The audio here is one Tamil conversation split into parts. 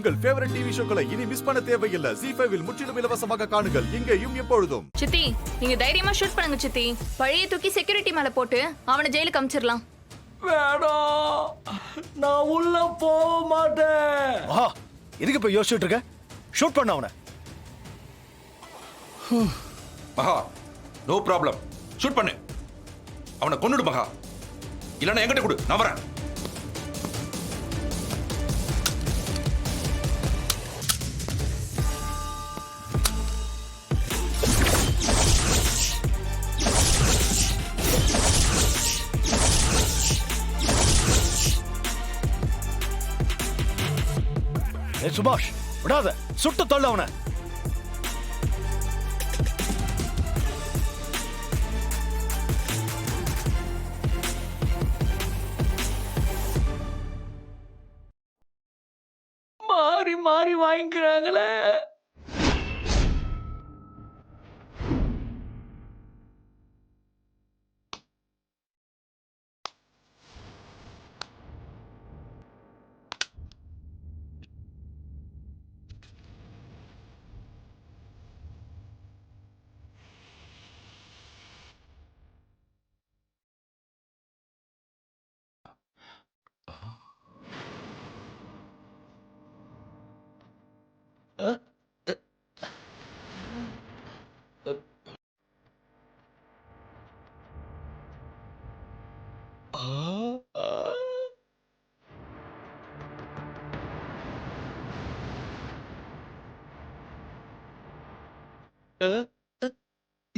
உங்கள் ஃபேவரட் டிவி ஷோக்களை இனி மிஸ் பண்ண தேவையில்லை. ZEE5 இல் முற்றிலும் இலவசமாக காணுங்கள். இங்கேயும் எப்பொழுதும். சித்தி, நீங்க தைரியமா ஷூட் பண்ணுங்க சித்தி. பழைய தூக்கி செக்யூரிட்டி மேல போட்டு அவனை ஜெயிலுக்கு அமிச்சிடலாம். வேணாம், நான் உள்ள போக மாட்டேன். ஆஹா, எதுக்கு இப்ப யோசிச்சுட்டு இருக்க? ஷூட் பண்ண அவனை. மகா, நோ ப்ராப்ளம், ஷூட் பண்ணு. அவனை கொன்னுடு மகா, இல்லைன்னா என்கிட்ட கொடு, நான் வரேன். சுபாஷ், விடாத, சுட்டு தள்ள அவனை. மாறி மாறி வாங்கிக்கிறாங்களே.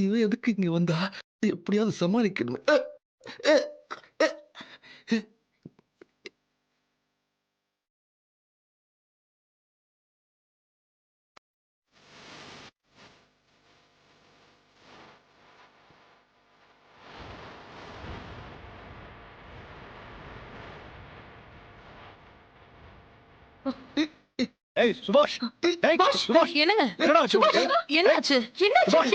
இவன் எதுக்கு இங்க வந்தா? எப்படியாவது சமாளிக்கணும். ஏய் சுபாஷ், ஏய் சுபாஷ், என்னங்க? என்னடா ஆச்சு உனக்கு? என்னாச்சு? சுபாஷ்,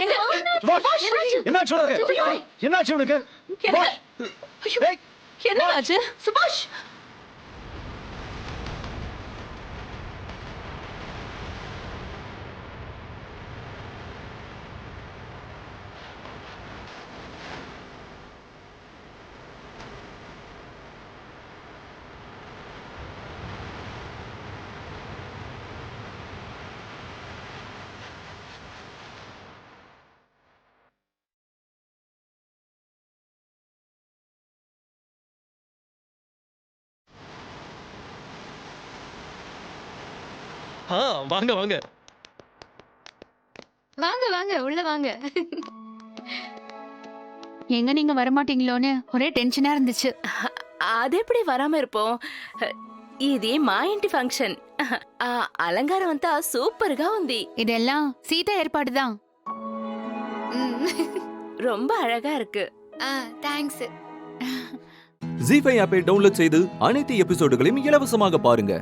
சுபாஷ், என்னாச்சு உனக்கு? என்னாச்சு உனக்கு? சுபாஷ், ஏய், என்னாச்சு? சுபாஷ், வாங்க வாங்க. வாங்க வாங்க உள்ள வாங்க. எங்க நீங்க வரமாட்டீங்களோன்னு ஒரே டென்ஷனா இருந்துச்சு. அது எப்படி வராம இருப்போம்? ఇది మా ఇంటి ఫంక్షన్. అలంకారం అంతా సూపర్ గా ఉంది. இதெல்லாம் சீதா ஏற்பாடுதான். ரொம்ப அழகா இருக்கு. தேங்க்ஸ். ZEE5 ஆப்பை டவுன்லோட் செய்து அனைத்து எபிசோடுகளையும் இலவசமாக பாருங்க.